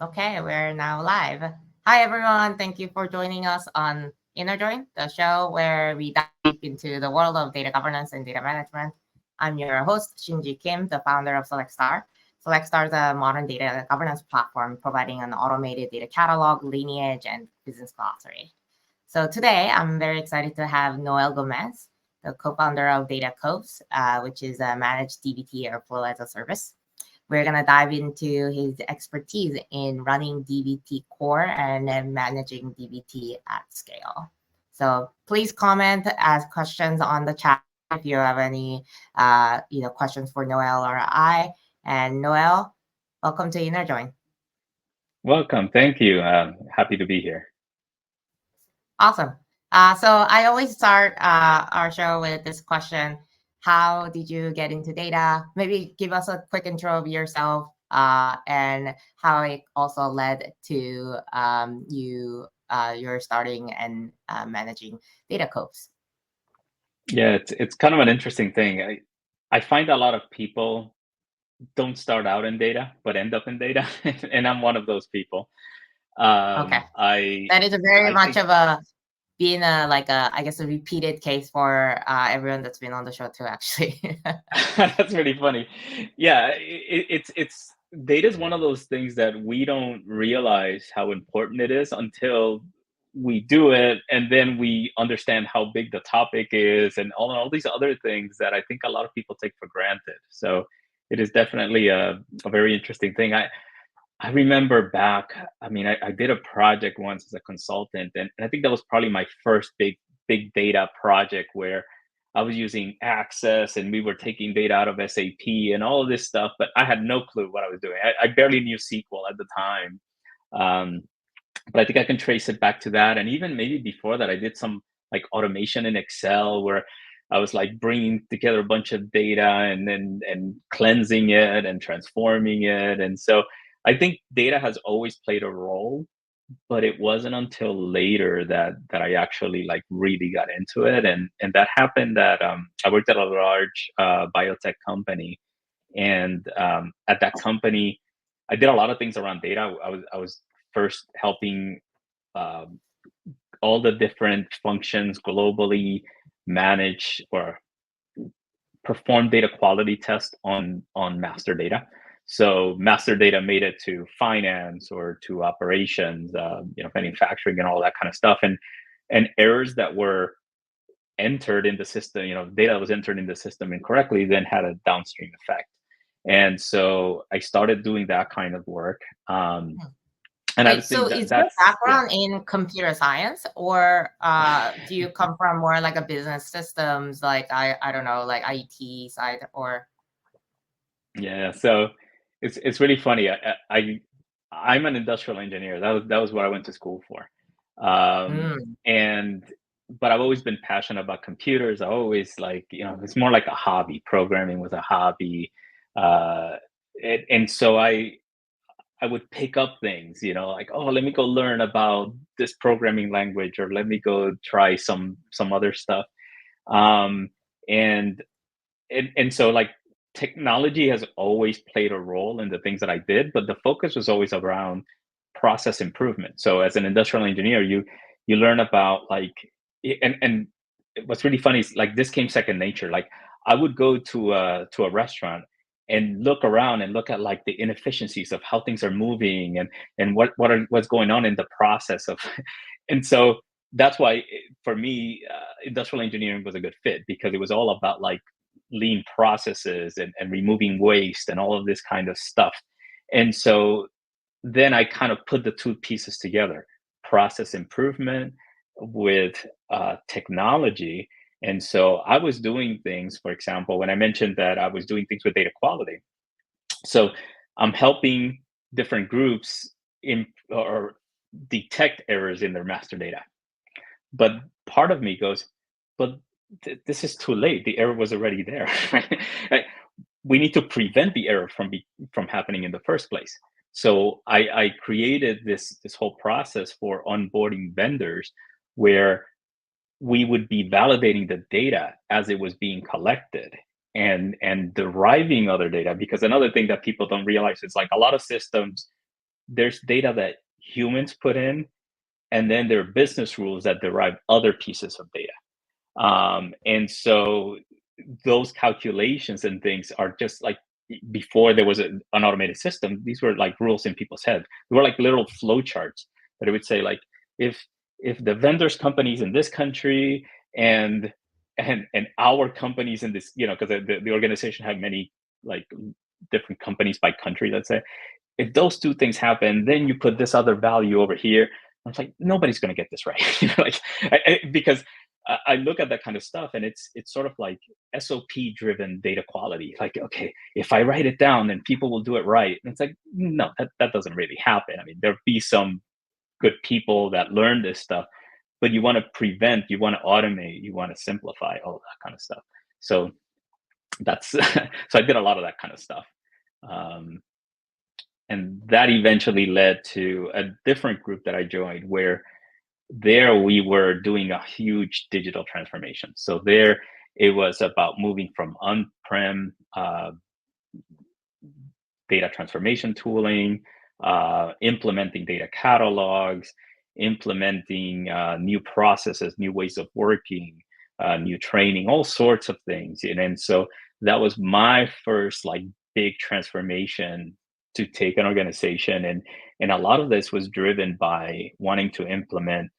Okay, we're now live. Hi, everyone. Thank you for joining us on InnerJoin, the show where we dive deep into the world of data governance and data management. I'm your host, Shinji Kim, the founder of SelectStar. SelectStar is a modern data governance platform providing an automated data catalog, lineage, and business glossary. So today, I'm very excited to have Noel Gomez, the co-founder of Datacoves, which is a managed DBT Airflow as a service. We're going to dive into his expertise in running DBT core and then managing DBT at scale. So please comment, ask questions on the chat if you have any questions for Noel or I. And Noel, welcome to InnerJoin. Welcome. Thank you. Happy to be here. Awesome. So I always start our show with this question. How did you get into data? Maybe give us a quick intro of yourself and how it also led to you're starting and managing Datacoves. Yeah, it's kind of an interesting thing. I find a lot of people don't start out in data, but end up in data, and I'm one of those people. Okay. I That is a very I much think of a being a like a I guess a repeated case for everyone that's been on the show too, actually. that's really funny. Yeah, it's data is one of those things that we don't realize how important it is until we do it, and then we understand how big the topic is, and all these other things that I think a lot of people take for granted. So it is definitely a very interesting thing. I remember back, I mean, I did a project once as a consultant, and I think that was probably my first big data project where I was using Access and we were taking data out of SAP and all of this stuff, but I had no clue what I was doing. I barely knew SQL at the time. Um, but I think I can trace it back to that. And even maybe before that, I did some like automation in Excel where I was like bringing together a bunch of data and cleansing it and transforming it. And so I think data has always played a role, but it wasn't until later that I actually like really got into it. And that happened that I worked at a large biotech company, and at that company, I did a lot of things around data. I was first helping um, all the different functions globally manage or perform data quality tests on master data. So master data made it to finance or to operations, manufacturing and all that kind of stuff, and errors that were entered in the system, data that was entered in the system incorrectly, then had a downstream effect. And so I started doing that kind of work. And I Wait, would so think that is your that's yeah. background in computer science, or do you come from more like a business systems, like I don't know, like IT side, or Yeah, so it's really funny. I'm an industrial engineer. That was what I went to school for. mm, And but I've always been passionate about computers. I always like, it's more like a hobby. Programming was a hobby. Uh, and so I would pick up things, like, oh, let me go learn about this programming language, or let me go try some other stuff. Um, and and so like technology has always played a role in the things that I did, but the focus was always around process improvement. So as an industrial engineer, you learn about like and what's really funny is like this came second nature. Like I would go to a restaurant and look around and look at like the inefficiencies of how things are moving and what's going on in the process of and so that's why for me industrial engineering was a good fit because it was all about like lean processes and removing waste and all of this kind of stuff. And so then I kind of put the two pieces together, process improvement with technology. And so I was doing things, for example, when I mentioned that I was doing things with data quality. So I'm helping different groups in or detect errors in their master data. But part of me goes, but this is too late. The error was already there. Right? We need to prevent the error from happening in the first place. So I created this whole process for onboarding vendors where we would be validating the data as it was being collected and deriving other data, because another thing that people don't realize is like a lot of systems there's data that humans put in, and then there are business rules that derive other pieces of data. And so those calculations and things are just like before there was an automated system, these were like rules in people's head. They were like little flow charts that it would say like if the vendor's companies in this country and our companies in this, because the organization had many like different companies by country, let's say, if those two things happen, then you put this other value over here. I was like, nobody's going to get this right, like because I look at that kind of stuff, and it's sort of like SOP driven data quality. Like, okay, if I write it down, then people will do it right. And it's like, no, that doesn't really happen. I mean, there'll be some good people that learn this stuff, but you want to prevent, you want to automate, you want to simplify all that kind of stuff. So that's so I did a lot of that kind of stuff. And that eventually led to a different group that I joined, where there we were doing a huge digital transformation. So there it was about moving from on-prem data transformation tooling, implementing data catalogs, implementing new processes, new ways of working, new training, all sorts of things. And so that was my first like big transformation to take an organization, and a lot of this was driven by wanting to implement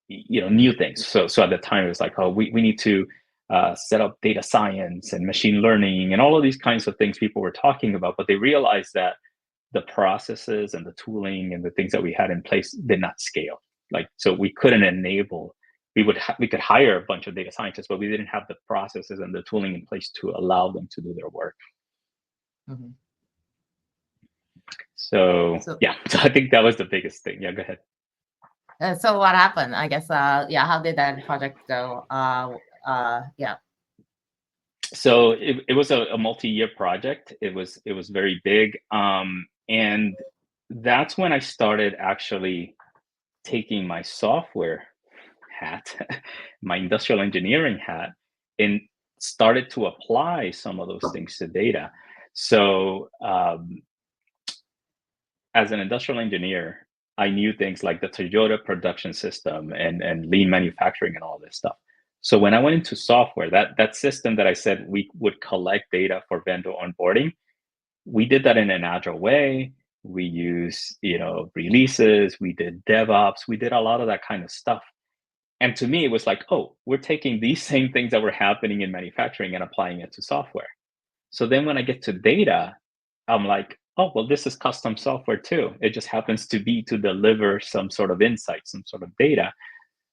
new things. So at the time it was like, oh, we need to set up data science and machine learning and all of these kinds of things people were talking about, but they realized that the processes and the tooling and the things that we had in place did not scale. Like, so we couldn't enable, we could hire a bunch of data scientists, but we didn't have the processes and the tooling in place to allow them to do their work. Mm-hmm. So yeah, so I think that was the biggest thing. Yeah, go ahead. So what happened? I guess, how did that project go? Yeah. So it was a multi-year project. It was very big. And that's when I started actually taking my software hat, my industrial engineering hat, and started to apply some of those things to data. So as an industrial engineer, I knew things like the Toyota production system and lean manufacturing and all this stuff. So when I went into software, that system that I said we would collect data for vendor onboarding, we did that in an agile way. We use, releases, we did DevOps, we did a lot of that kind of stuff. And to me, it was like, oh, we're taking these same things that were happening in manufacturing and applying it to software. So then when I get to data, I'm like, oh, well, this is custom software too. It just happens to be to deliver some sort of insight, some sort of data.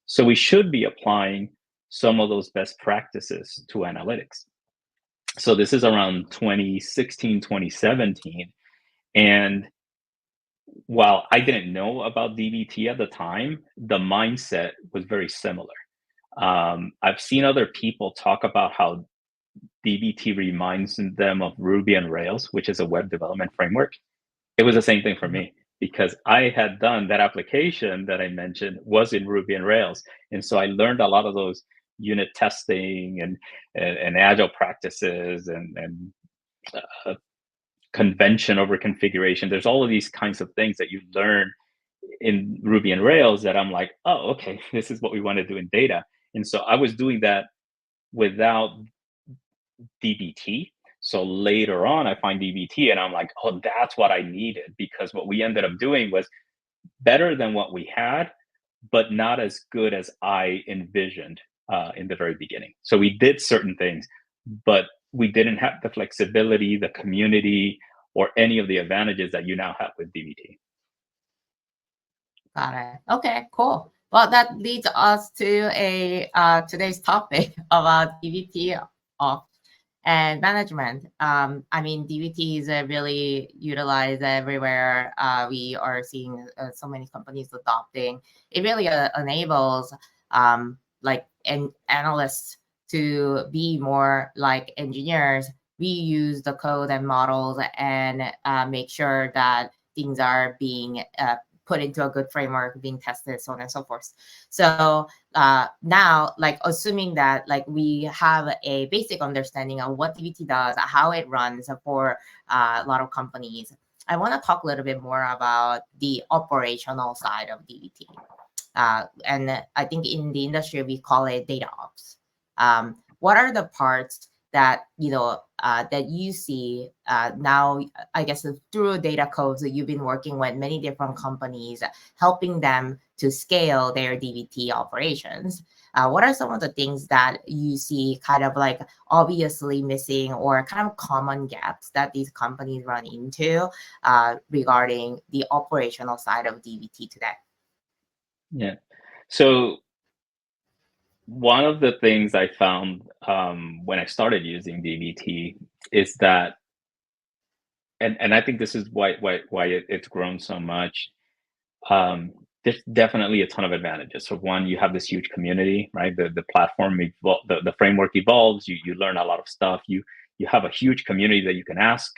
So we should be applying some of those best practices to analytics. So this is around 2016, 2017. And while I didn't know about DBT at the time, the mindset was very similar. I've seen other people talk about how DBT reminds them of Ruby on Rails, which is a web development framework. It was the same thing for me, because I had done that application that I mentioned was in Ruby on Rails. And so I learned a lot of those unit testing and agile practices and convention over configuration. There's all of these kinds of things that you learn in Ruby on Rails that I'm like, oh, okay, this is what we want to do in data. And so I was doing that without DBT. So later on, I find DBT and I'm like, oh, that's what I needed, because what we ended up doing was better than what we had, but not as good as I envisioned in the very beginning. So we did certain things, but we didn't have the flexibility, the community, or any of the advantages that you now have with DBT. Got it. Okay, cool. Well, that leads us to today's topic about DBT and management. I mean, DBT is really utilized everywhere. We are seeing so many companies adopting. It really enables analysts to be more like engineers. We use the code and models and make sure that things are being put into a good framework, being tested, so on and so forth. So now, like, assuming that like we have a basic understanding of what DBT does, how it runs for a lot of companies, I want to talk a little bit more about the operational side of DBT. And I think in the industry we call it DataOps. What are the parts that that you see now? I guess through Datacoves, that you've been working with many different companies, helping them to scale their DBT operations. What are some of the things that you see kind of like obviously missing or kind of common gaps that these companies run into regarding the operational side of DBT today? Yeah. So one of the things I found when I started using DBT is that, and I think this is why it's grown so much. There's definitely a ton of advantages. So one, you have this huge community, right? The platform, the framework evolves. You learn a lot of stuff. You have a huge community that you can ask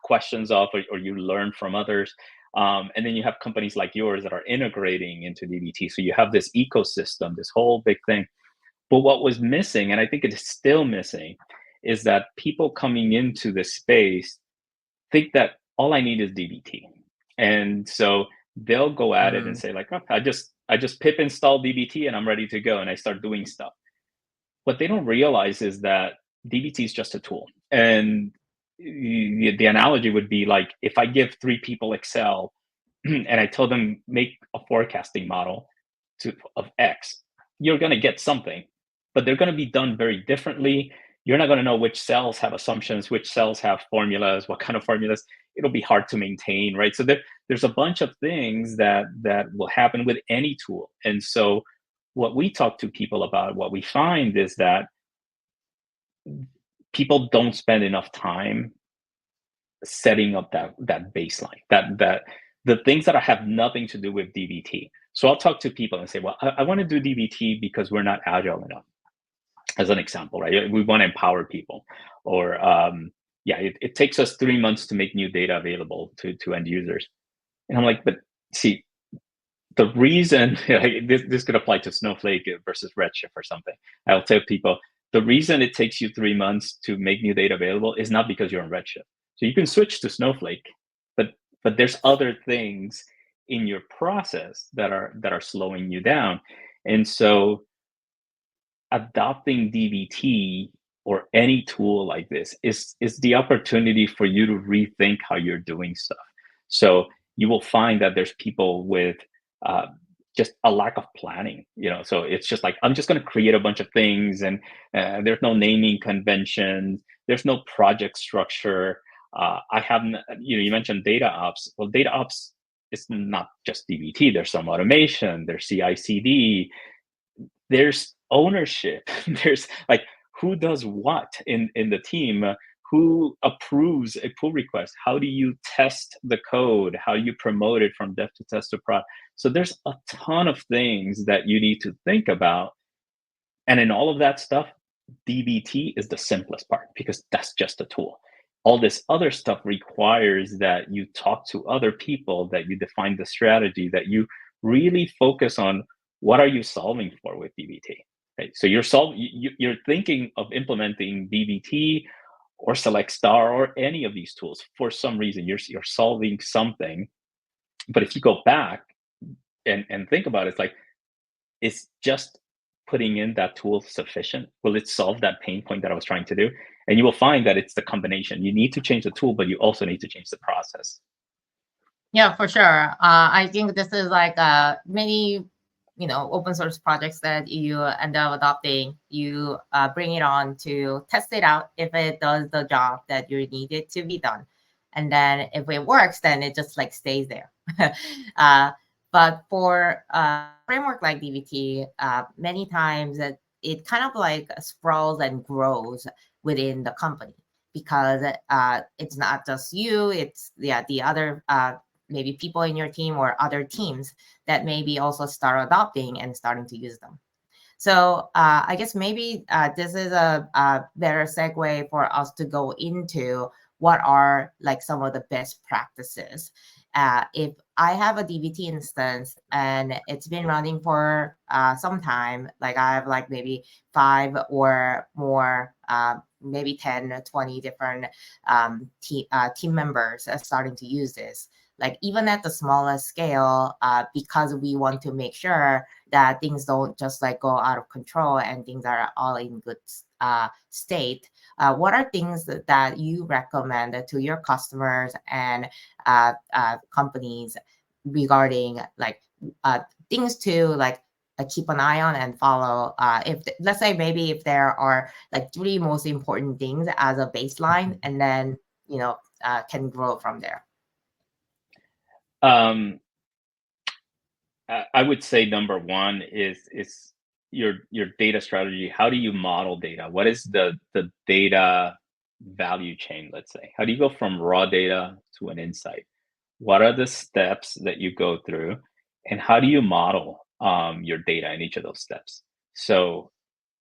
questions of, or you learn from others. And then you have companies like yours that are integrating into DBT. So you have this ecosystem, this whole big thing. But what was missing, and I think it is still missing, is that people coming into this space think that all I need is DBT. And so they'll go at it and say like, oh, I just pip install DBT and I'm ready to go. And I start doing stuff. What they don't realize is that DBT is just a tool. And the analogy would be like if I give three people Excel and I tell them make a forecasting model of X, you're going to get something, but they're going to be done very differently. You're not going to know which cells have assumptions, which cells have formulas, what kind of formulas. It'll be hard to maintain, right? So there's a bunch of things that will happen with any tool. And so what we talk to people about, what we find is that people don't spend enough time setting up that baseline, that the things that have nothing to do with DBT. So I'll talk to people and say, well, I want to do DBT because we're not agile enough, as an example, right? We want to empower people, or yeah, it takes us 3 months to make new data available to end users. And I'm like, but see, the reason this could apply to Snowflake versus Redshift or something. I'll tell people the reason it takes you 3 months to make new data available is not because you're on Redshift. So you can switch to Snowflake, but there's other things in your process that are slowing you down. And so adopting DBT or any tool like this is the opportunity for you to rethink how you're doing stuff. So you will find that there's people with uh, just a lack of planning. So it's just like I'm just going to create a bunch of things, and there's no naming conventions, there's no project structure. I haven't. You mentioned DataOps. Well, DataOps is not just DBT. There's some automation. There's CI/CD. There's ownership. There's like who does what in the team, who approves a pull request, how do you test the code, how you promote it from dev to test to prod. So there's a ton of things that you need to think about, and in all of that stuff, DBT is the simplest part because that's just a tool. All this other stuff requires that you talk to other people, that you define the strategy, that you really focus on what are you solving for with DBT. Right? So you're thinking of implementing DBT or Select Star or any of these tools for some reason. You're solving something, but if you go back and think about it, it's like, is just putting in that tool sufficient? Will it solve that pain point that I was trying to do? And you will find that it's the combination. You need to change the tool, but you also need to change the process. Yeah, for sure. I think this is like many, open source projects that you end up adopting. You bring it on to test it out if it does the job that you need it to be done, and then if it works, then it just like stays there. But for framework like DBT, many times it kind of like sprawls and grows within the company because it's not just you; it's the other maybe people in your team or other teams that maybe also start adopting and starting to use them. So I guess maybe this is a better segue for us to go into what are like some of the best practices. If I have a DBT instance and it's been running for some time, like I have like maybe 5 or more maybe 10 or 20 different team members starting to use this. Like even at the smallest scale, because we want to make sure that things don't just like go out of control and things are all in good state. What are things that you recommend to your customers and companies regarding like things to like keep an eye on and follow? If let's say maybe if there are like 3 most important things as a baseline, and then can grow from there. I would say number one is your data strategy. How do you model data? What is the data value chain, let's say? How do you go from raw data to an insight? What are the steps that you go through, and how do you model your data in each of those steps? So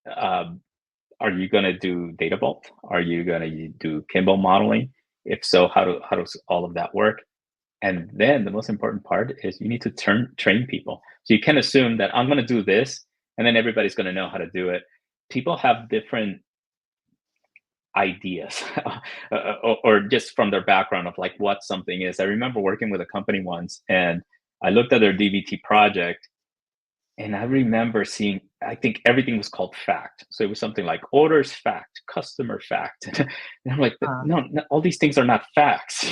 are you going to do data vault? Are you going to do Kimball modeling? If so, how does all of that work? And then the most important part is you need to train people. So you can assume that I'm going to do this, and then everybody's going to know how to do it. People have different ideas or just from their background of like what something is. I remember working with a company once, and I looked at their DBT project, and I remember seeing, I think everything was called fact. So it was something like orders fact, customer fact. And I'm like, no, all these things are not facts,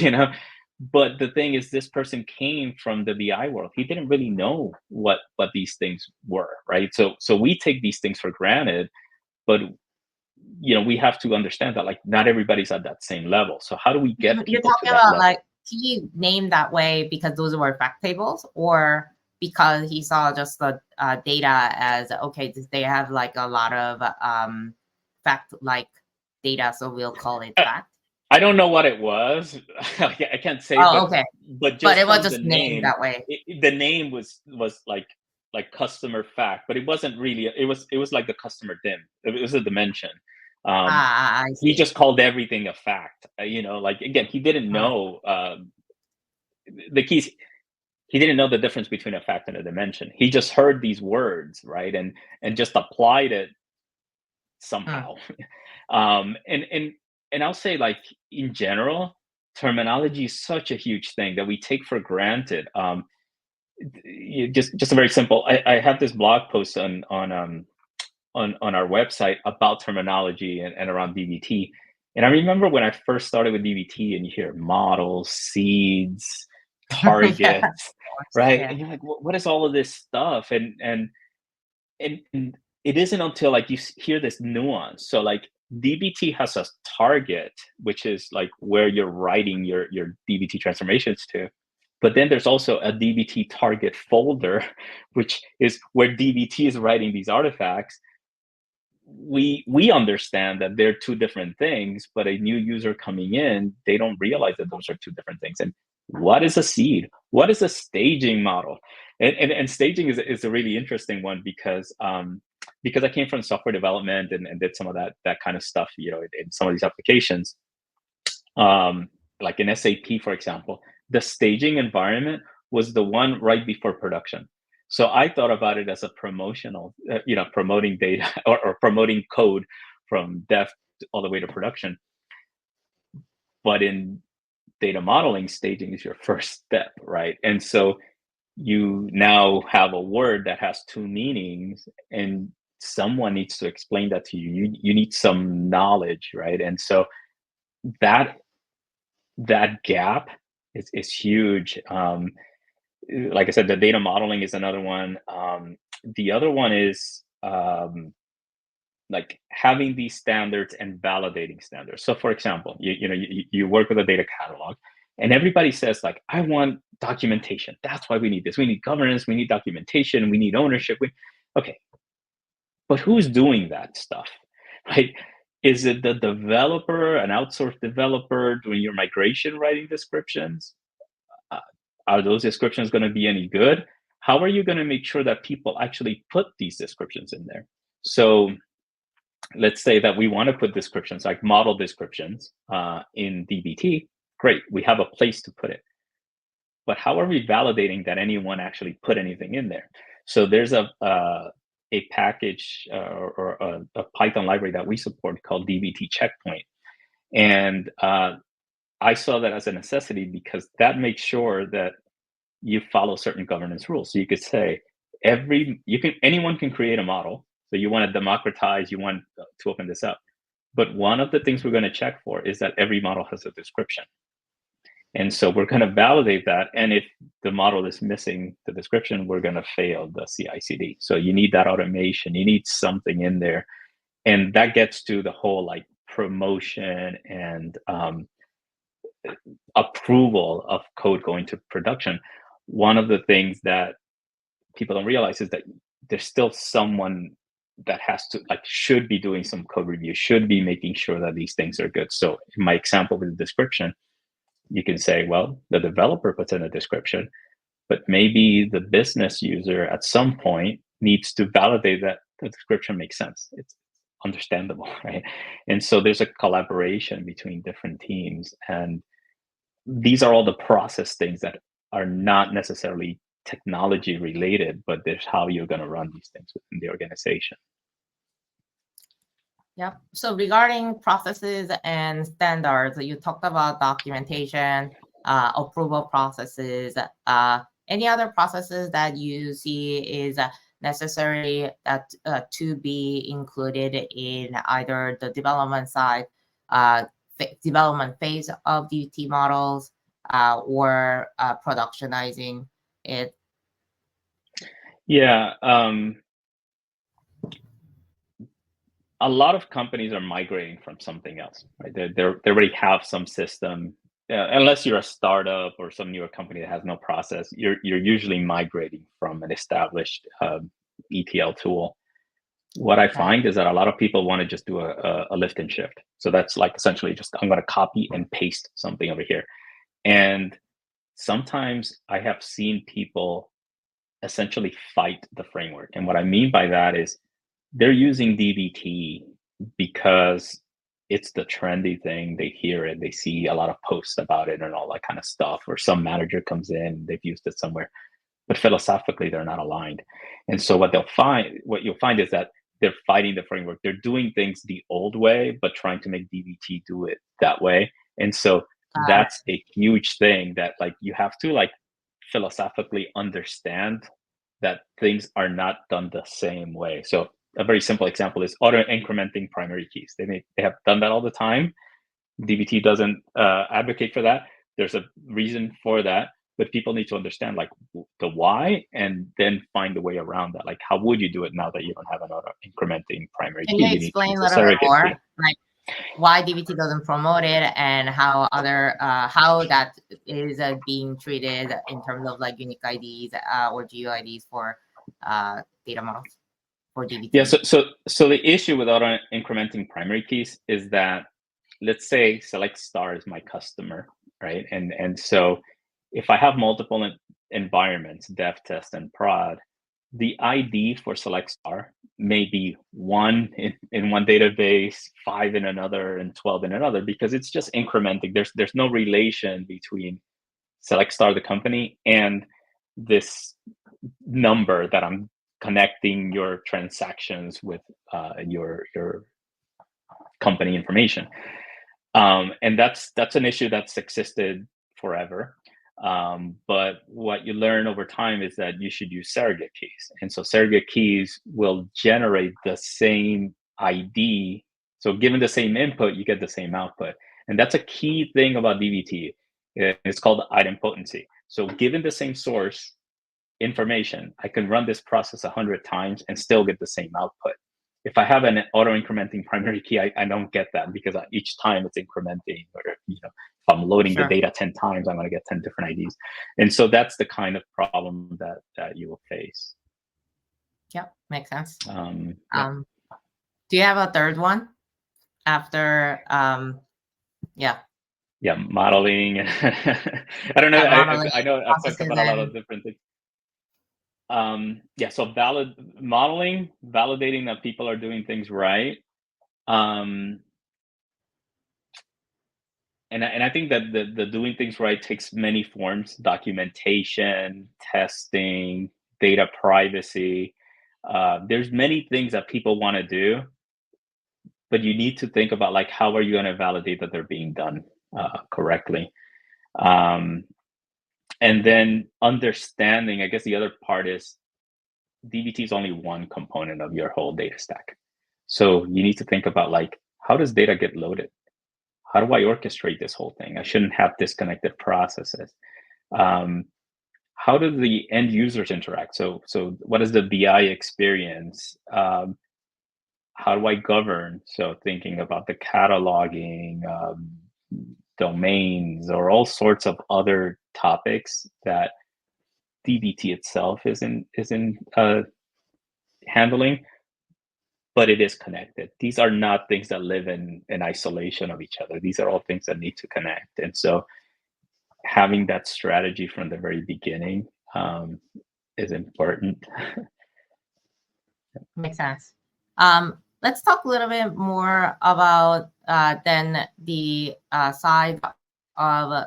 But the thing is, this person came from the BI world. He didn't really know what these things were, right? So we take these things for granted, but we have to understand that like not everybody's at that same level. So how do we get You're people to talking that about level? like, can you name that way because those were fact tables, or because he saw just the data as okay, they have like a lot of fact like data, so we'll call it fact? I don't know what it was. I can't say, Oh, okay. but But just it was from the just named name, that way. the name was like customer fact, but it wasn't really. It was like the customer dim. It was a dimension. I He see. just called everything a fact. Like again, he didn't know the keys. He didn't know the difference between a fact and a dimension. He just heard these words, right, and just applied it somehow. And I'll say, like, in general, terminology is such a huge thing that we take for granted. Just a very simple. I have this blog post on our website about terminology and around DBT. And I remember when I first started with DBT, and you hear models, seeds, targets, Yeah, right? yeah. And you're like, what is all of this stuff? And it isn't until like you hear this nuance. So like DBT has a target, which is like where you're writing your DBT transformations to. But then there's also a DBT target folder, which is where DBT is writing these artifacts. We understand that they're two different things, but a new user coming in, they don't realize that those are two different things. And what is a seed? What is a staging model? And staging is a really interesting one because I came from software development and did some of that kind of stuff, in some of these applications. Like in SAP, for example, the staging environment was the one right before production. So I thought about it as a promotional, promoting data or promoting code from dev all the way to production. But in data modeling, staging is your first step, right? And so you now have a word that has two meanings, and someone needs to explain that to you. You need some knowledge, right? And so that gap is huge. Like I said, the data modeling is another one. The other one is like having these standards and validating standards. So, for example, you work with a data catalog, and everybody says like, I want documentation. That's why we need this. We need governance. We need documentation. We need ownership. Okay, but who's doing that stuff, right? Is it the developer, an outsourced developer doing your migration, writing descriptions? Are those descriptions going to be any good? How are you going to make sure that people actually put these descriptions in there? So let's say that we want to put descriptions like model descriptions in DBT. Great, we have a place to put it. But how are we validating that anyone actually put anything in there? So there's a package or a Python library that we support called DBT Checkpoint. And I saw that as a necessity because that makes sure that you follow certain governance rules. So you could say anyone can create a model. So you want to democratize, you want to open this up. But one of the things we're going to check for is that every model has a description. And so we're going to validate that. And if the model is missing the description, we're going to fail the CI/CD. So you need that automation. You need something in there. And that gets to the whole like promotion and approval of code going to production. One of the things that people don't realize is that there's still someone that should be doing some code review, should be making sure that these things are good. So in my example with the description, you can say, well, the developer puts in a description, but maybe the business user at some point needs to validate that the description makes sense. It's understandable, right? And so there's a collaboration between different teams. And these are all the process things that are not necessarily technology related, but there's how you're going to run these things within the organization. Yep. So regarding processes and standards, you talked about documentation, approval processes. Any other processes that you see is necessary to be included in either the development side, development phase of DBT models, or productionizing it? Yeah. A lot of companies are migrating from something else, right? They already have some system. Unless you're a startup or some newer company that has no process, you're usually migrating from an established ETL tool. What I find is that a lot of people want to just do a lift and shift. So that's like essentially just, I'm going to copy and paste something over here. And sometimes I have seen people essentially fight the framework. And what I mean by that is they're using DBT because it's the trendy thing. They hear it, they see a lot of posts about it and all that kind of stuff, or some manager comes in, they've used it somewhere, but philosophically they're not aligned. And so what you'll find is that they're fighting the framework. They're doing things the old way, but trying to make DBT do it that way. And so that's a huge thing that like you have to like philosophically understand that things are not done the same way. So a very simple example is auto incrementing primary keys. They have done that all the time. DBT doesn't advocate for that. There's a reason for that, but people need to understand like the why and then find a way around that. Like, how would you do it now that you don't have an auto incrementing primary key? Can you explain a little bit more, like why DBT doesn't promote it and how that is being treated in terms of like unique IDs or GUIDs for data models for DBT? Yeah. So the issue with auto incrementing primary keys is that, let's say Select Star is my customer, right? And so if I have multiple environments, dev, test, and prod, the ID for Select Star may be 1 in one database, 5 in another, and 12 in another, because it's just incrementing. There's no relation between Select Star, the company, and this number that I'm connecting your transactions with your company information. And that's an issue that's existed forever. But what you learn over time is that you should use surrogate keys. And so surrogate keys will generate the same ID. So given the same input, you get the same output. And that's a key thing about DBT. It's called idempotency. So given the same source information, I can run this process 100 times and still get the same output. If I have an auto incrementing primary key, I don't get that, because each time it's incrementing, or if I'm loading the data 10 times, I'm going to get 10 different IDs. And so that's the kind of problem that you will face. Yeah, makes sense. Yeah. Do you have a third one after modeling? I don't know. I know I've talked about a lot of different things. So modeling, validating that people are doing things right. And I think that the doing things right takes many forms: documentation, testing, data privacy. There's many things that people want to do, but you need to think about like how are you going to validate that they're being done correctly. Um, and then understanding, I guess the other part is DBT is only one component of your whole data stack. So you need to think about like, how does data get loaded? How do I orchestrate this whole thing? I shouldn't have disconnected processes. Um, how do the end users interact? So what is the BI experience? How do I govern? So thinking about the cataloging, domains, or all sorts of other topics that DBT itself isn't handling, but it is connected. These are not things that live in isolation of each other. These are all things that need to connect. And so having that strategy from the very beginning is important. Makes sense. Let's talk a little bit more about then the side of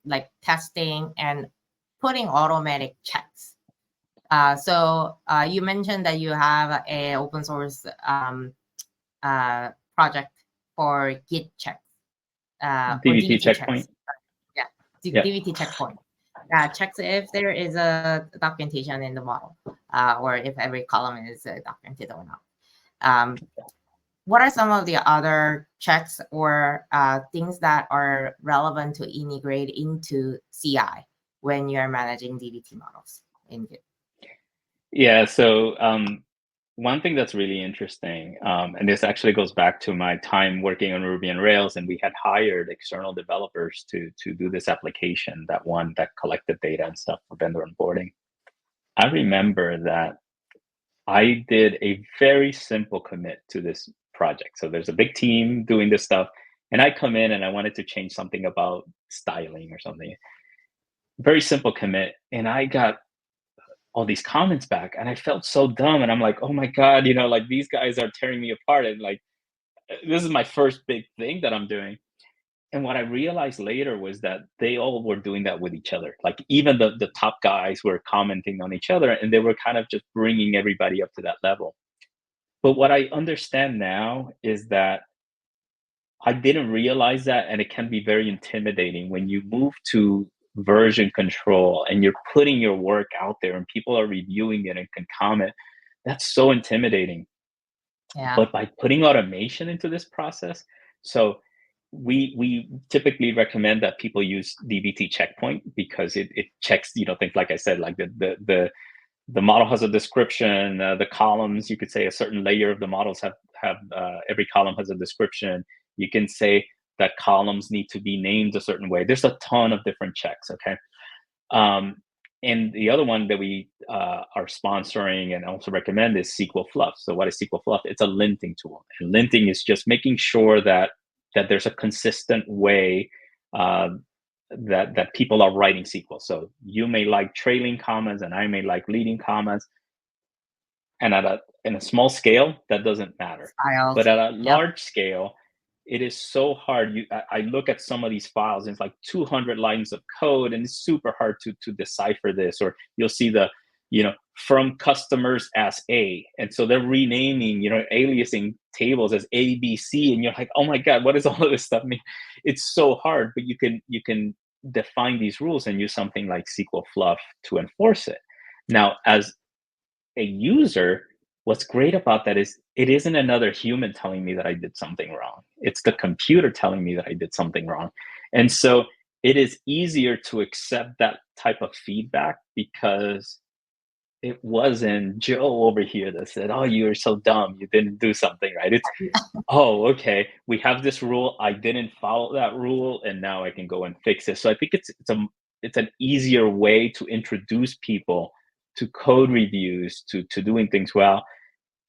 like testing and putting automatic checks. So you mentioned that you have a open source project for Git checks or DBT DBT checks. checkpoint. Yeah, Yeah. DBT checkpoint. Checks if there is a documentation in the model, or if every column is documented or not. What are some of the other checks or things that are relevant to integrate into CI when you're managing DBT models in Git? Yeah, so one thing that's really interesting, and this actually goes back to my time working on Ruby and Rails, and we had hired external developers to do this application, that collected data and stuff for vendor onboarding. I remember that I did a very simple commit to this project. So there's a big team doing this stuff, and I come in and I wanted to change something about styling or something. Very simple commit, and I got all these comments back, and I felt so dumb. And I'm like, oh my god, like these guys are tearing me apart, and like this is my first big thing that I'm doing. And what I realized later was that they all were doing that with each other. Like even the top guys were commenting on each other, and they were kind of just bringing everybody up to that level. But what I understand now is that I didn't realize that, and it can be very intimidating when you move to version control and you're putting your work out there and people are reviewing it and can comment. That's so intimidating. Yeah. But by putting automation into this process, so we typically recommend that people use DBT checkpoint because it checks, things like I said, like the model has a description, the columns, you could say a certain layer of the models have every column has a description. You can say that columns need to be named a certain way. There's a ton of different checks, okay? And the other one that we are sponsoring and also recommend is SQL Fluff. So what is SQL Fluff? It's a linting tool. And linting is just making sure that there's a consistent way that people are writing SQL. So you may like trailing commas and I may like leading commas. And in a small scale, that doesn't matter. Styles. But at a large scale, it is so hard. I look at some of these files, and it's like 200 lines of code, and it's super hard to decipher this. Or you'll see from customers as A, and so they're renaming, aliasing tables as A, B, C, and you're like, oh my god, what does all of this stuff mean? It's so hard, but you can define these rules and use something like SQL Fluff to enforce it. Now, as a user, what's great about that is it isn't another human telling me that I did something wrong. It's the computer telling me that I did something wrong. And so it is easier to accept that type of feedback because it wasn't Joe over here that said, oh, you're so dumb, you didn't do something right. It's, oh, okay, we have this rule, I didn't follow that rule, and now I can go and fix it. So I think it's an easier way to introduce people to code reviews, to doing things well.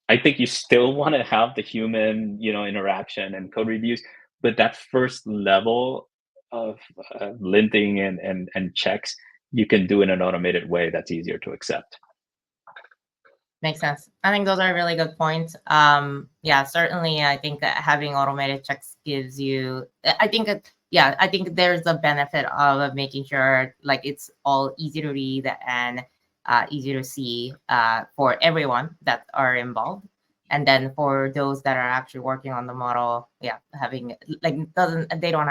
I think you still want to have the human, interaction and code reviews, but that first level of linting and checks, you can do in an automated way that's easier to accept. Makes sense. I think those are really good points. Yeah, certainly. I think that having automated checks gives you. I think there's a benefit of making sure like it's all easy to read and easy to see for everyone that are involved. And then for those that are actually working on the model, yeah, having like they don't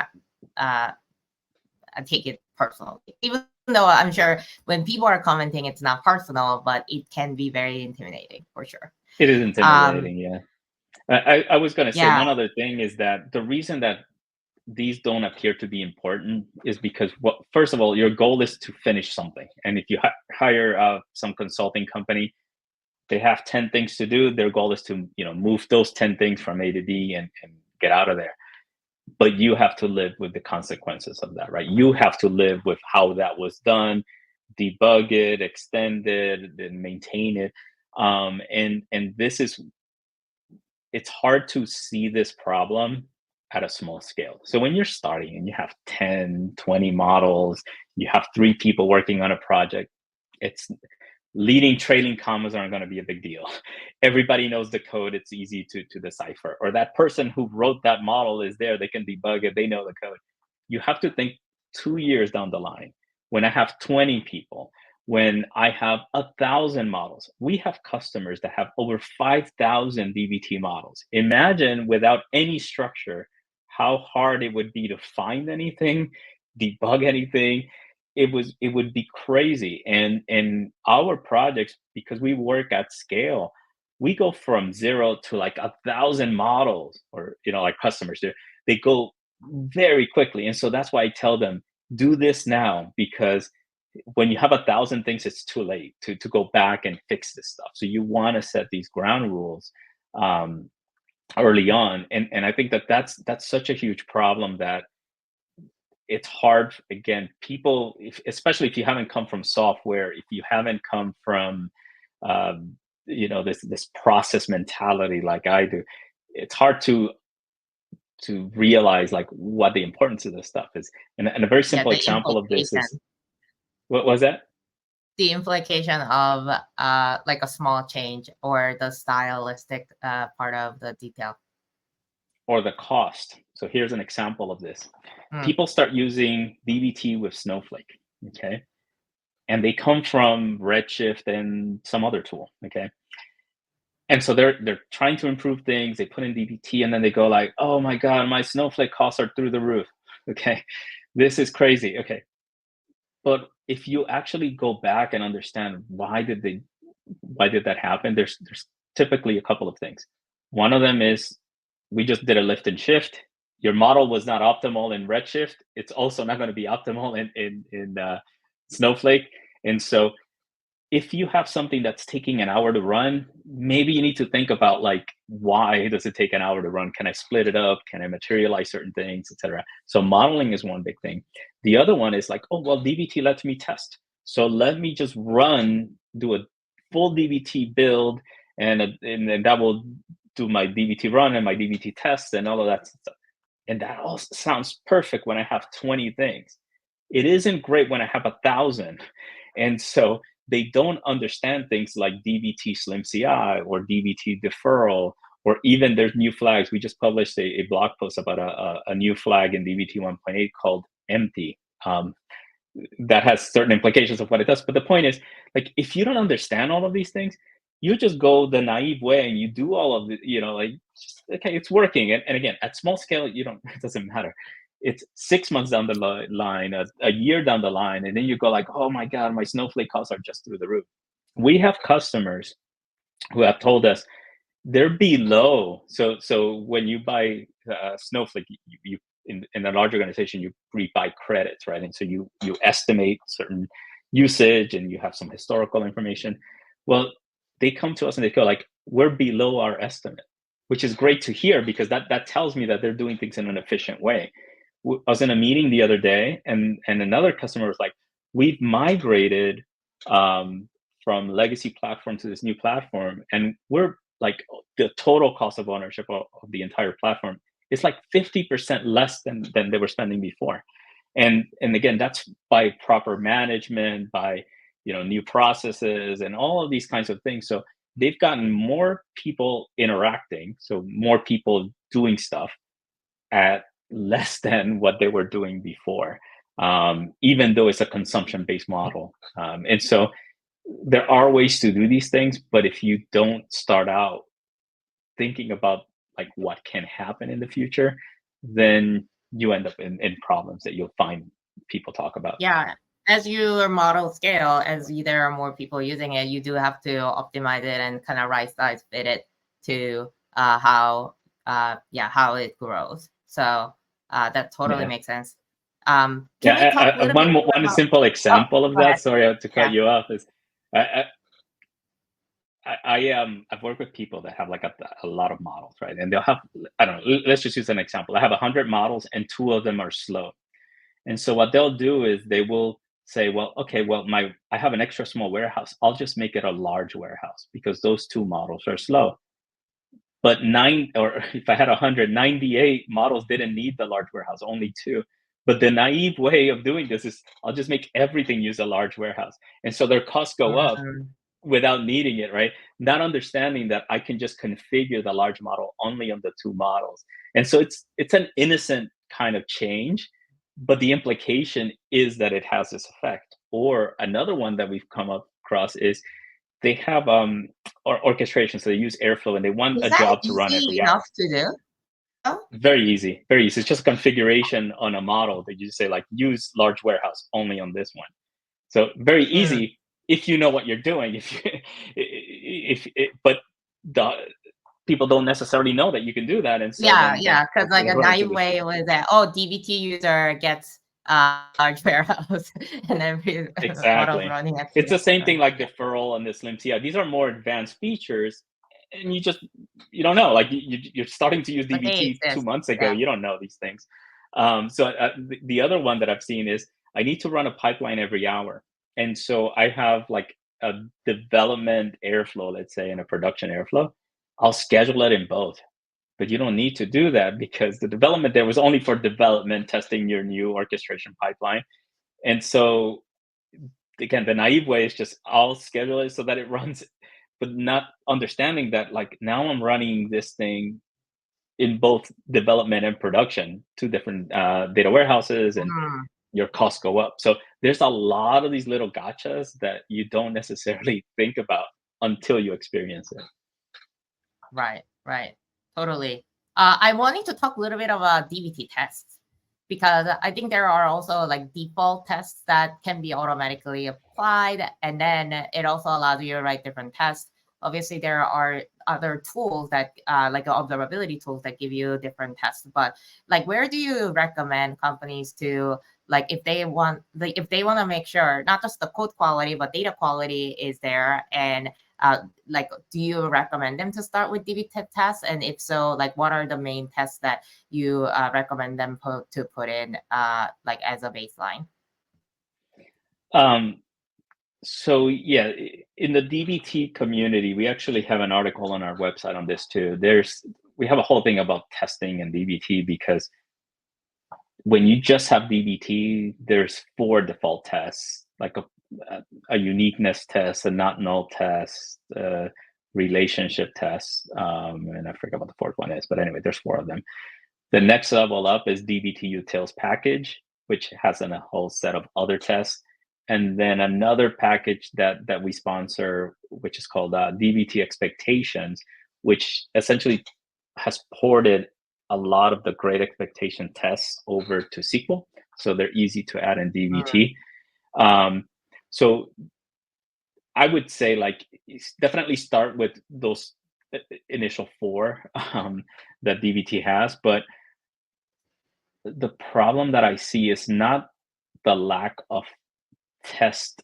take it personally, even though I'm sure when people are commenting, it's not personal, but it can be very intimidating for sure. It is intimidating, yeah. I was going to say Yeah, one other thing is that the reason that these don't appear to be important is because first of all, your goal is to finish something, and if you hire some consulting company, they have 10 things to do. Their goal is to move those 10 things from A to B and get out of there. But you have to live with the consequences of that, right? You have to live with how that was done, debug it, extend it, and maintain it. And this is it's hard to see this problem at a small scale. So when you're starting and you have 10, 20 models, you have 3 people working on a project, it's leading trailing commas aren't going to be a big deal. Everybody knows the code, it's easy to decipher. Or that person who wrote that model is there, they can debug it, they know the code. You have to think 2 years down the line. When I have 20 people, when I have 1,000 models. We have customers that have over 5,000 DBT models. Imagine without any structure, how hard it would be to find anything, debug anything. It would be crazy. And our projects, because we work at scale, we go from 0 to like 1,000 models, or like customers do. They go very quickly. And so that's why I tell them, do this now, because when you have 1,000 things, it's too late to go back and fix this stuff. So you want to set these ground rules um, early on, and I think that's such a huge problem that it's hard. Again, people, especially if you haven't come from software, if you haven't come from um, this process mentality like I do, it's hard to realize like what the importance of this stuff is. And a very yeah, simple the example of this is, implication, what was that? of like a small change or the stylistic part of the detail. Or the cost. So here's an example of this. Mm. People start using DBT with Snowflake, okay? And they come from Redshift and some other tool, okay? And so they're trying to improve things. They put in DBT and then they go like, "Oh my God, my Snowflake costs are through the roof." Okay, this is crazy. Okay, but if you actually go back and understand why did that happen, there's typically a couple of things. One of them is we just did a lift and shift. Your model was not optimal in Redshift. It's also not going to be optimal in Snowflake. And so if you have something that's taking an hour to run, maybe you need to think about like, why does it take an hour to run? Can I split it up? Can I materialize certain things, etc.? So modeling is one big thing. The other one is like, oh well, DBT lets me test. So let me just do a full DBT build, and then that will do my DBT run and my DBT tests and all of that stuff. And that all sounds perfect when I have 20 things. It isn't great when I have 1,000. And so they don't understand things like DBT Slim CI or DBT deferral, or even there's new flags. We just published a blog post about a new flag in DBT 1.8 called empty. That has certain implications of what it does. But the point is, like, if you don't understand all of these things, you just go the naive way and you do all of it, like, just, okay, it's working. And again, at small scale, it doesn't matter. It's 6 months down the line, a year down the line, and then you go like, oh my God, my Snowflake costs are just through the roof. We have customers who have told us they're below. So when you buy Snowflake, you in a large organization, you buy credits, right? And so you estimate certain usage and you have some historical information. Well, they come to us and they go like, we're below our estimate, which is great to hear, because that tells me that they're doing things in an efficient way. I was in a meeting the other day, and another customer was like, we've migrated from legacy platform to this new platform, and we're like, the total cost of ownership of the entire platform is like 50% less than they were spending before. And again, that's by proper management, by new processes and all of these kinds of things. So they've gotten more people interacting, so more people doing stuff at less than what they were doing before, even though it's a consumption-based model. And so there are ways to do these things, but if you don't start out thinking about like what can happen in the future, then you end up in problems that you'll find people talk about. Yeah, as your model scale, as there are more people using it, you do have to optimize it and kind of right size fit it to how how it grows. So that totally Yeah. makes sense. Can we talk a little bit more One about? simple Oh, example of go ahead. that. Sorry to cut Yeah. you off. Is I, I've worked with people that have like a lot of models, right? And they'll have, I don't know. Let's just use an example. I have 100 models, and 2 of them are slow. And so what they'll do is they will say, well, okay, well, I have an extra small warehouse. I'll just make it a large warehouse because those 2 models are slow. But or if I had 198 models didn't need the large warehouse, only 2. But the naive way of doing this is I'll just make everything use a large warehouse. And so their costs go up Mhm. without needing it, right? Not understanding that I can just configure the large model only on the 2 models. And so it's an innocent kind of change, but the implication is that it has this effect. Or another one that we've come across is they have orchestration, so they use Airflow and they want Is a that job to run easy every enough hour. to do? Oh, Very easy, very easy. It's just configuration on a model that you just say like use large warehouse only on this one. So very hmm. easy if you know what you're doing. If you, but the people don't necessarily know that you can do that, and so Yeah, then yeah, because like they're a naive relatively way slow. was that DBT user gets large warehouse and every model's Exactly. running at It's the the same same thing time. like Yeah, deferral and the slim TI. These are more advanced features, and you don't know. Like you're starting to use but they DBT 2 exist. months ago. Yeah. You don't know these things. The other one that I've seen is I need to run a pipeline every hour, and so I have like a development airflow, let's say, and a production airflow. I'll schedule it in both, but you don't need to do that because the development there was only for development, testing your new orchestration pipeline, and so again, the naive way is just I'll schedule it so that it runs, but not understanding that like now I'm running this thing in both development and production, 2 different data warehouses, and Mm, your costs go up. So there's a lot of these little gotchas that you don't necessarily think about until you experience it. right, right. Totally. I wanted to talk a little bit about DBT tests because I think there are also like default tests that can be automatically applied, and then it also allows you to write different tests. Obviously, there are other tools that like observability tools that give you different tests. But like, where do you recommend companies to like if they want to make sure not just the code quality but data quality is there and like do you recommend them to start with DB tests, and if so, like what are the main tests that you recommend them to put in like as a baseline? Um, so yeah, in the DBT community, we actually have an article on our website on this too. We have a whole thing about testing and DBT because when you just have DBT, there's 4 default tests, like a uniqueness test, a not null test, a relationship test, and I forget what the 4th one is, but anyway, there's 4 of them. The next level up is DBT utils package, which has a whole set of other tests, and then another package that we sponsor, which is called DBT expectations, which essentially has ported a lot of the great expectation tests over to SQL, so they're easy to add in Mm, DBT. Um, so I would say like definitely start with those initial 4 that DBT has, but the problem that I see is not the lack of test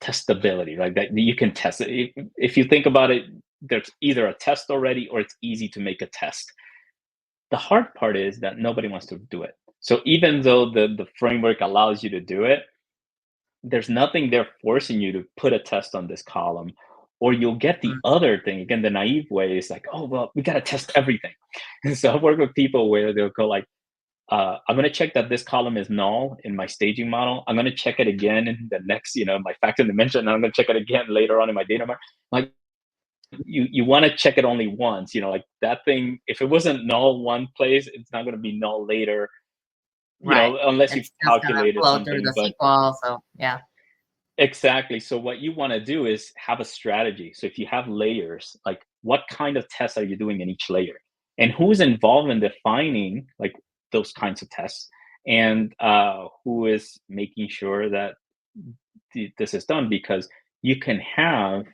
testability, like that you can test it. If you think about it, there's either a test already or it's easy to make a test. The hard part is that nobody wants to do it. So even though the framework allows you to do it, there's nothing there forcing you to put a test on this column, or you'll get the mm, other thing. Again, the naive way is like, oh well, we got to test everything. And so I work with people where they'll go like, I'm going to check that this column is null in my staging model. I'm going to check it again in the next, my factor dimension. And I'm going to check it again later on in my data model. Like you want to check it only once, like that thing. If it wasn't null one place, it's not going to be null later, right. unless you It's just gonna calculated flow through something. the But SQL. So yeah. Exactly. So what you want to do is have a strategy. So if you have layers, like what kind of tests are you doing in each layer, and who's involved in defining like those kinds of tests, and who is making sure that this is done, because you can have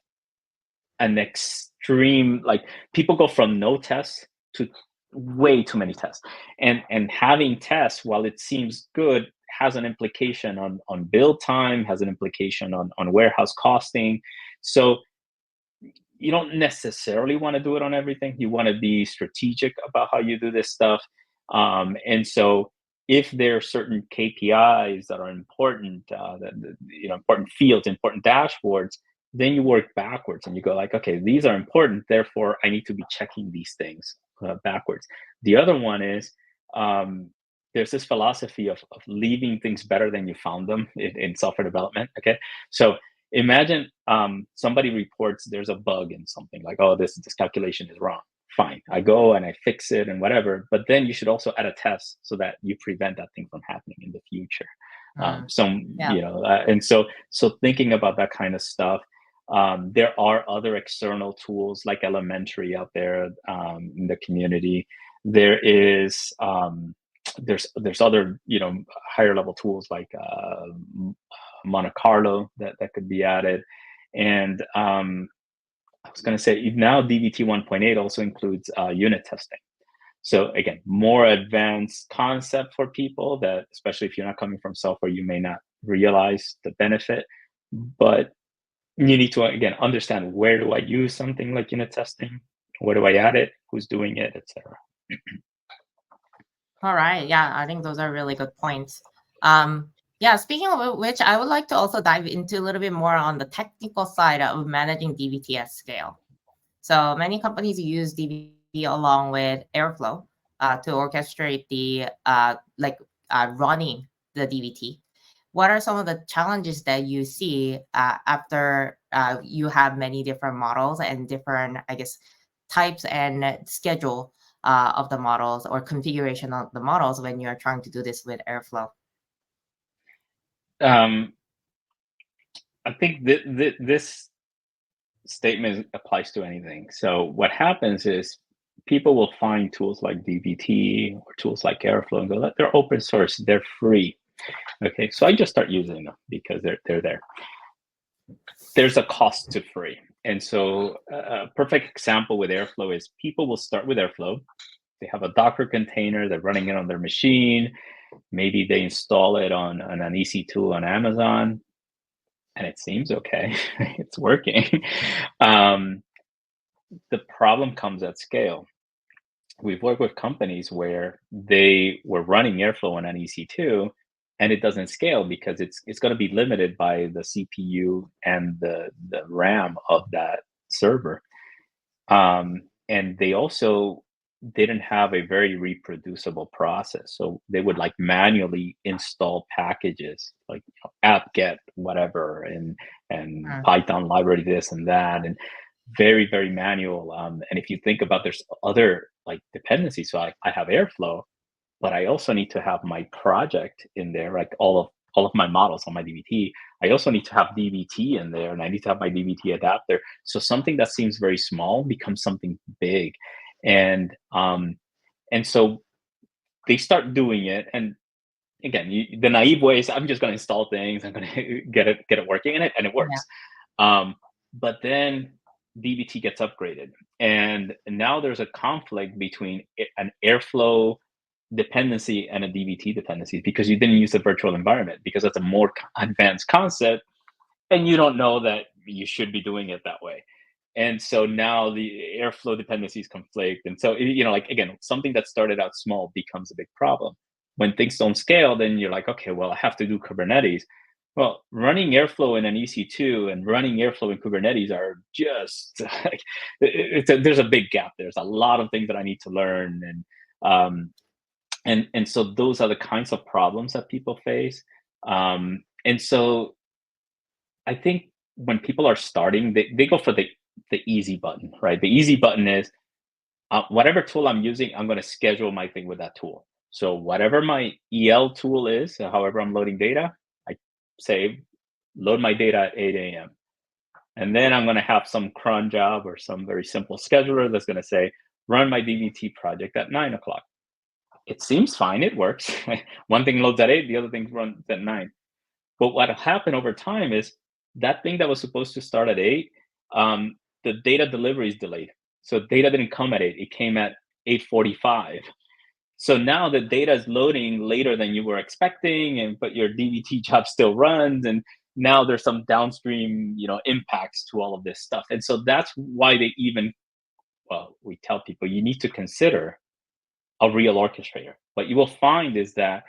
an extreme, like, people go from no tests to way too many tests, and having tests, while it seems good, has an implication on build time, has an implication on warehouse costing. So you don't necessarily want to do it on everything. You want to be strategic about how you do this stuff. And so if there are certain KPIs that are important, important fields, important dashboards, then you work backwards and you go like, okay, these are important. Therefore, I need to be checking these things backwards. The other one is, there's this philosophy of leaving things better than you found them in software development. Okay, so imagine somebody reports there's a bug in something, like, oh, this calculation is wrong. Fine, I go and I fix it and whatever, but then you should also add a test so that you prevent that thing from happening in the future. Mm, So yeah. and so thinking about that kind of stuff. There are other external tools like Elementary out there in the community. There is there's other higher level tools like Monte Carlo that could be added. And I was going to say, now DBT 1.8 also includes unit testing. So again, more advanced concept for people that, especially if you're not coming from software, you may not realize the benefit. But you need to, again, understand, where do I use something like unit testing? Where do I add it? Who's doing it, etc. All right. Yeah, I think those are really good points. Yeah, speaking of which, I would like to also dive into a little bit more on the technical side of managing DBT at scale. So many companies use DBT along with Airflow to orchestrate the running the DBT. What are some of the challenges that you see after you have many different models and different, I guess, types and schedule of the models or configuration of the models when you're trying to do this with Airflow? Um, I think this statement applies to anything. So what happens is, people will find tools like DBT or tools like Airflow and go, they're open source, they're free. Okay, so I just start using them because they're there. There's a cost to free. And so a perfect example with Airflow is, people will start with Airflow. They have a Docker container, they're running it on their machine. Maybe they install it on an EC2 on Amazon, and it seems okay. It's working. um, the problem comes at scale. We've worked with companies where they were running Airflow on an EC2, and it doesn't scale because it's going to be limited by the CPU and the RAM of that server. And they also didn't have a very reproducible process, so they would like manually install packages like apt-get whatever and Mm, Python library this and that, and very manual. And if you think about, there's other like dependencies. So I have Airflow, but I also need to have my project in there, like all of my models on my DBT. I also need to have DBT in there, and I need to have my DBT adapter. So something that seems very small becomes something big, and so they start doing it. And again, the naive way is, I'm just going to install things, I'm going to get it working in it, and it yeah. works. But then DBT gets upgraded, and now there's a conflict between an Airflow dependency and a DBT dependency, because you didn't use the virtual environment, because that's a more advanced concept, and you don't know that you should be doing it that way. And so now the Airflow dependencies conflict, and so like, again, something that started out small becomes a big problem. When things don't scale, then you're like, okay, well, I have to do Kubernetes. Well, running Airflow in an EC2 and running Airflow in Kubernetes are just like, there's a big gap. There's a lot of things that I need to learn, and so those are the kinds of problems that people face. And so I think when people are starting, they go for the easy button, right? The easy button is, whatever tool I'm using, I'm going to schedule my thing with that tool. So whatever my EL tool is, however I'm loading data, I say load my data at 8 a.m. And then I'm going to have some cron job or some very simple scheduler that's going to say, run my DBT project at 9 o'clock. It seems fine. It works. One thing loads at 8, the other thing runs at 9. But what happened over time is that thing that was supposed to start at 8, the data delivery is delayed. So data didn't come at 8. It came at 8:45. So now the data is loading later than you were expecting, but your DBT job still runs, and now there's some downstream, impacts to all of this stuff. And so that's why we tell people you need to consider a real orchestrator. What you will find is that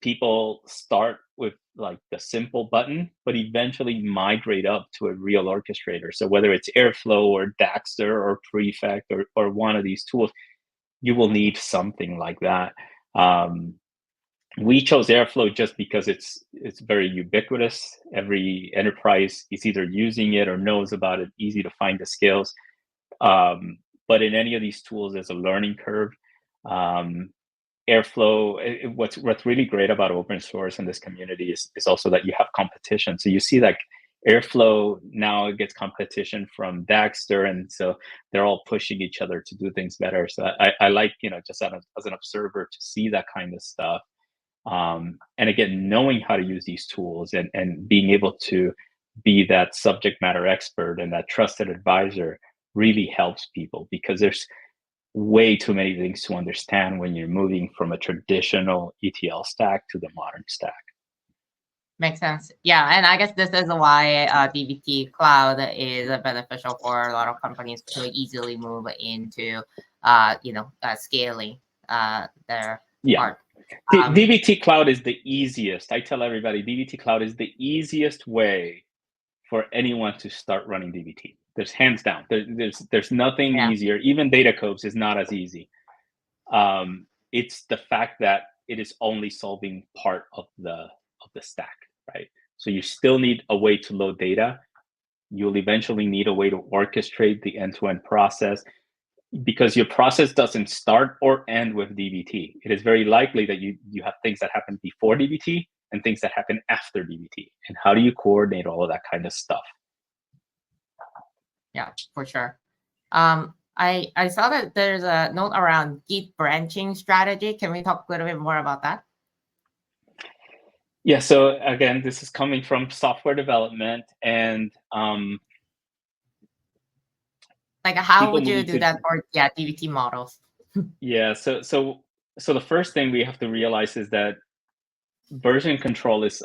people start with like the simple button, but eventually migrate up to a real orchestrator. So whether it's Airflow or Daxter or Prefect or one of these tools, you will need something like that. We chose Airflow just because it's very ubiquitous. Every enterprise is either using it or knows about it, easy to find the skills. But in any of these tools, there's a learning curve. Airflow, what's really great about open source in this community is also that you have competition. So you see like Airflow now gets competition from Daxter, and so they're all pushing each other to do things better. So I like, just as an observer to see that kind of stuff. And again, knowing how to use these tools and being able to be that subject matter expert and that trusted advisor really helps people, because there's way too many things to understand when you're moving from a traditional ETL stack to the modern stack. Makes sense. Yeah, and I guess this is why DBT Cloud is beneficial for a lot of companies to easily move into, scaling their part. DBT Cloud is the easiest. I tell everybody, DBT Cloud is the easiest way for anyone to start running DBT. There's hands down. There's nothing easier. Even Datacoves is not as easy. It's the fact that it is only solving part of the stack, right? So you still need a way to load data. You'll eventually need a way to orchestrate the end-to-end process, because your process doesn't start or end with DBT. It is very likely that you have things that happen before DBT and things that happen after DBT. And how do you coordinate all of that kind of stuff? Yeah, for sure. I saw that there's a note around Git branching strategy. Can we talk a little bit more about that? Yeah, so again, this is coming from software development, and like how would you do that for DBT models? Yeah, so the first thing we have to realize is that version control is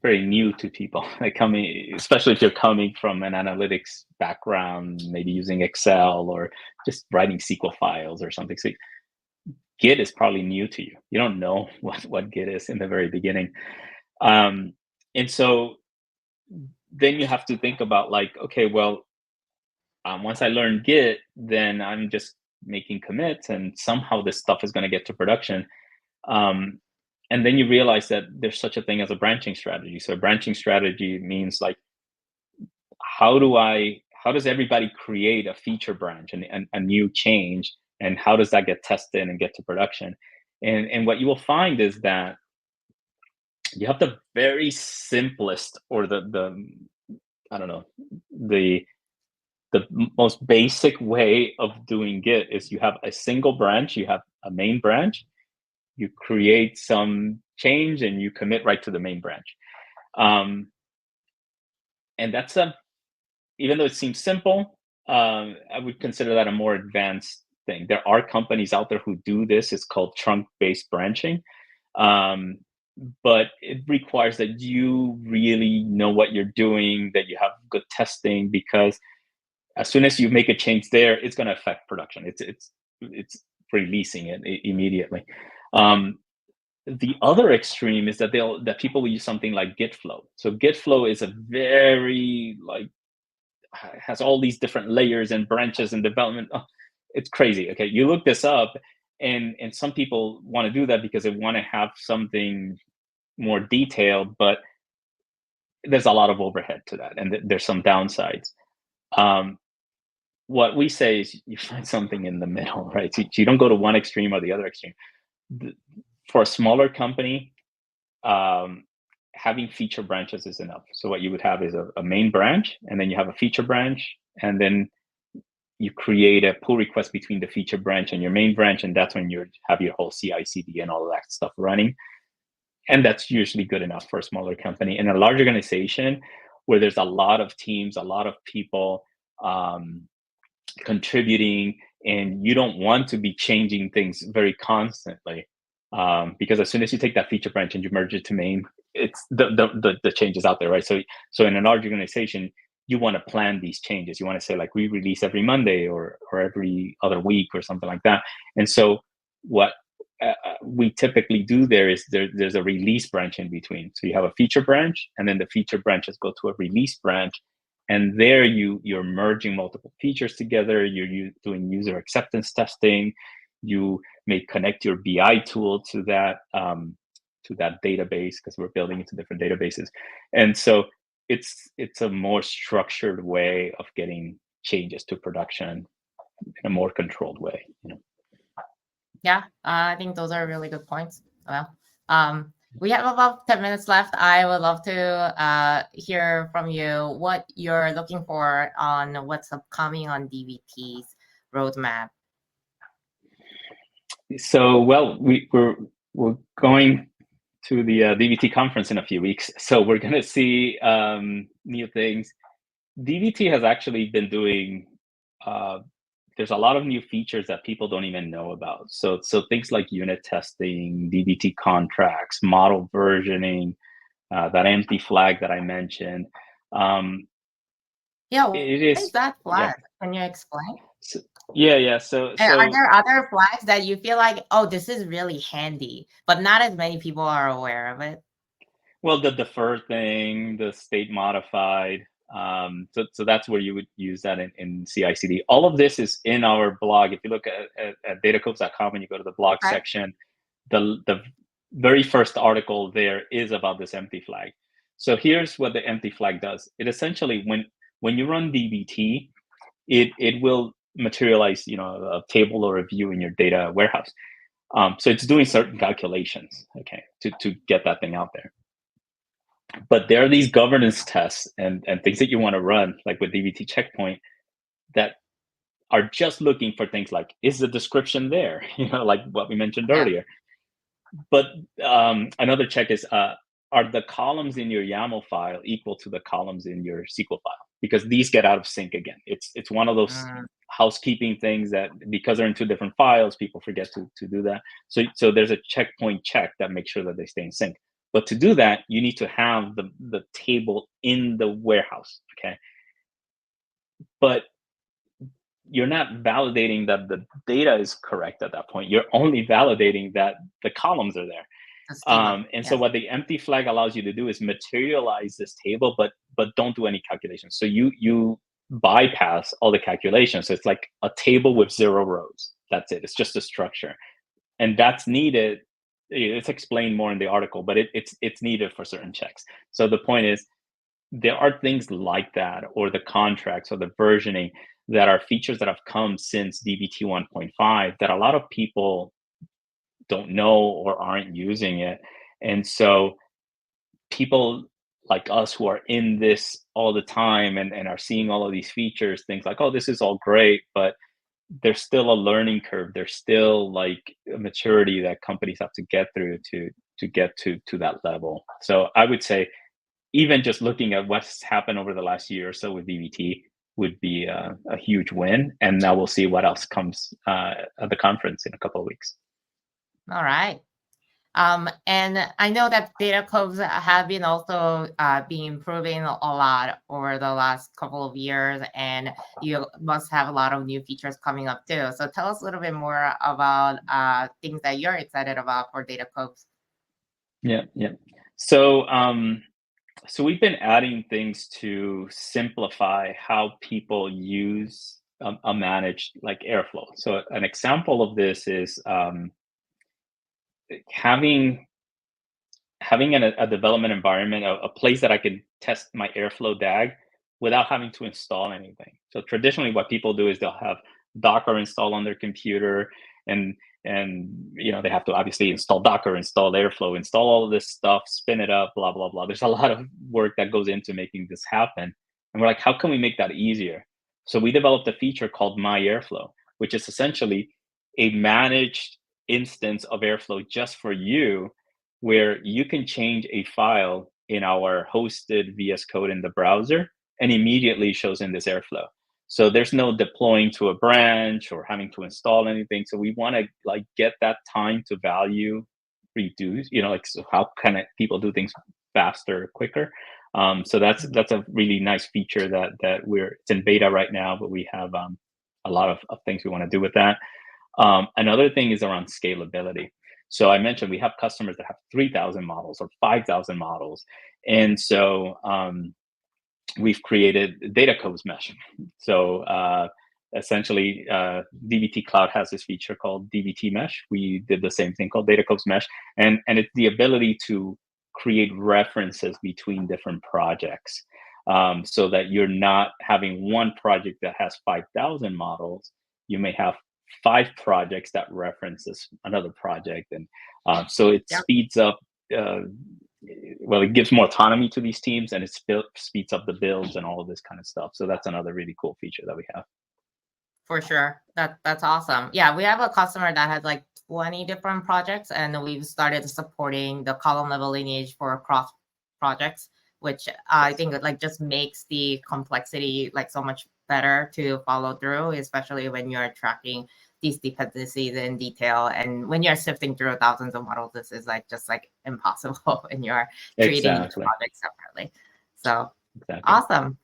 very new to people. Especially if you're coming from an analytics background, maybe using Excel or just writing SQL files or something. So Git is probably new to you. You don't know what Git is in the very beginning. And so then you have to think about like, okay, well, once I learn Git, then I'm just making commits and somehow this stuff is going to get to production. And then you realize that there's such a thing as a branching strategy. So a branching strategy means like, how does everybody create a feature branch and a new change, and how does that get tested and get to production? And what you will find is that you have the very simplest, or the most basic way of doing Git is you have a single branch, you have a main branch, you create some change and you commit right to the main branch. And that's even though it seems simple, I would consider that a more advanced thing. There are companies out there who do this. It's called trunk-based branching. But it requires that you really know what you're doing, that you have good testing, because as soon as you make a change there, it's going to affect production. It's releasing it immediately. The other extreme is that people will use something like Git flow. So Git flow is a very has all these different layers and branches and development. Oh, it's crazy. Okay, you look this up, and some people want to do that because they want to have something more detailed, but there's a lot of overhead to that, and there's some downsides. What we say is you find something in the middle, right? So you don't go to one extreme or the other extreme. For a smaller company, having feature branches is enough. So what you would have is a main branch, and then you have a feature branch, and then you create a pull request between the feature branch and your main branch, and that's when you have your whole CI/CD and all of that stuff running. And that's usually good enough for a smaller company. In a large organization where there's a lot of teams, a lot of people contributing, and you don't want to be changing things very constantly, because as soon as you take that feature branch and you merge it to main, it's the changes out there, right? So in a large organization, you want to plan these changes. You want to say, like, we release every Monday or every other week or something like that. And so what we typically do there is there's a release branch in between. So you have a feature branch, and then the feature branches go to a release branch, and there you're merging multiple features together. You're doing user acceptance testing. You may connect your BI tool to that database, because we're building into different databases. And so it's a more structured way of getting changes to production in a more controlled way. Yeah, I think those are really good points. Well, we have about 10 minutes left. I would love to hear from you what you're looking for on what's upcoming on DBT's roadmap. So, well, we're going to the DBT conference in a few weeks, so we're going to see new things. DBT has actually been doing. There's a lot of new features that people don't even know about. So things like unit testing, DBT contracts, model versioning, that empty flag that I mentioned. Yeah, It what is. is that flag? Yeah. Can you explain? So, yeah. So And are there other flags that you feel like, oh, this is really handy, but not as many people are aware of it? well, the defer thing, the state modified. So that's where you would use that in CI/CD. All of this is in our blog. If you look at datacoves.com and you go to the blog Okay. section, the very first article there is about this empty flag. So here's what the empty flag does. It essentially, when you run DBT, it will materialize, a table or a view in your data warehouse. So it's doing certain calculations, okay, to get that thing out there. But there are these governance tests and things that you want to run, like with DBT checkpoint, that are just looking for things like, is the description there? Like what we mentioned earlier. But another check is, are the columns in your YAML file equal to the columns in your SQL file? Because these get out of sync again. It's one of those housekeeping things that, because they're in two different files, people forget to do that. So there's a checkpoint check that makes sure that they stay in sync. But to do that, you need to have the table in the warehouse, okay? But you're not validating that the data is correct at that point. You're only validating that the columns are there. So what the empty flag allows you to do is materialize this table, but don't do any calculations. So you bypass all the calculations. So it's like a table with 0 rows. That's it. It's just a structure, and that's needed. It's explained more in the article, but it's needed for certain checks. So the point is, there are things like that, or the contracts or the versioning, that are features that have come since DBT 1.5 that a lot of people don't know or aren't using it. And so people like us who are in this all the time and are seeing all of these features, things like, oh, this is all great, but there's still a learning curve. There's still like a maturity that companies have to get through to get to that level. So I would say, even just looking at what's happened over the last year or so with DBT would be a huge win. And now we'll see what else comes at the conference in a couple of weeks. All right. And I know that Datacoves have been also been improving a lot over the last couple of years, and you must have a lot of new features coming up too. So tell us a little bit more about things that you're excited about for Datacoves. Yeah. So we've been adding things to simplify how people use a managed like Airflow. So an example of this is having a development environment, a place that I can test my Airflow DAG without having to install anything. So traditionally what people do is they'll have Docker installed on their computer, and and they have to obviously install Docker, install Airflow, install all of this stuff, spin it up, blah blah blah. There's a lot of work that goes into making this happen, and we're like, how can we make that easier? So we developed a feature called My Airflow, which is essentially a managed instance of Airflow just for you, where you can change a file in our hosted VS Code in the browser and immediately shows in this Airflow. So there's no deploying to a branch or having to install anything. So we want to get that time to value reduced. So how can people do things faster, quicker? So that's a really nice feature that it's in beta right now, but we have a lot of things we want to do with that. Another thing is around scalability. So I mentioned we have customers that have 3,000 models or 5,000 models, and so we've created Datacoves mesh. So essentially, DBT Cloud has this feature called DBT Mesh. We did the same thing called Datacoves Mesh, and it's the ability to create references between different projects, so that you're not having one project that has 5,000 models. You may have 5 projects that references another project, and so it speeds up. It gives more autonomy to these teams, and it speeds up the builds and all of this kind of stuff. So that's another really cool feature that we have. For sure. That's awesome. Yeah, we have a customer that has like 20 different projects, and we've started supporting the column level lineage for cross projects, which I think just makes the complexity so much better to follow through, especially when you're tracking these dependencies in detail. And when you're sifting through thousands of models, this is just impossible when you're treating each project separately. So awesome.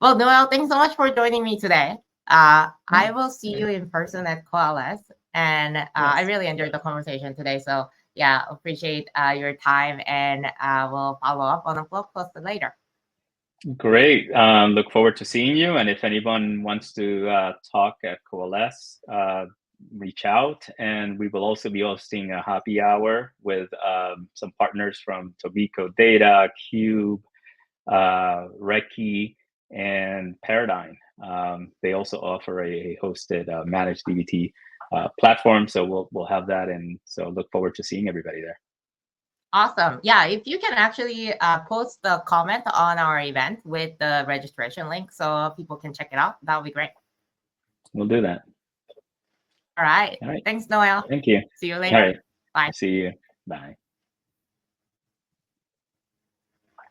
Well, Noel, thanks so much for joining me today. I will see you in person at Coalesce, and I really enjoyed the conversation today. So yeah, appreciate your time, and we'll follow up on a blog post later. Great. Look forward to seeing you. And if anyone wants to talk at Coalesce, reach out. And we will also be hosting a happy hour with some partners from Tobico Data, Cube, Recce, and Paradigm. They also offer a hosted managed DBT platform. So we'll have that. And so look forward to seeing everybody there. Awesome. Yeah, if you can actually post the comment on our event with the registration link so people can check it out, that would be great. We'll do that. All right. Thanks, Noel. Thank you. See you later. All right. Bye. See you. Bye.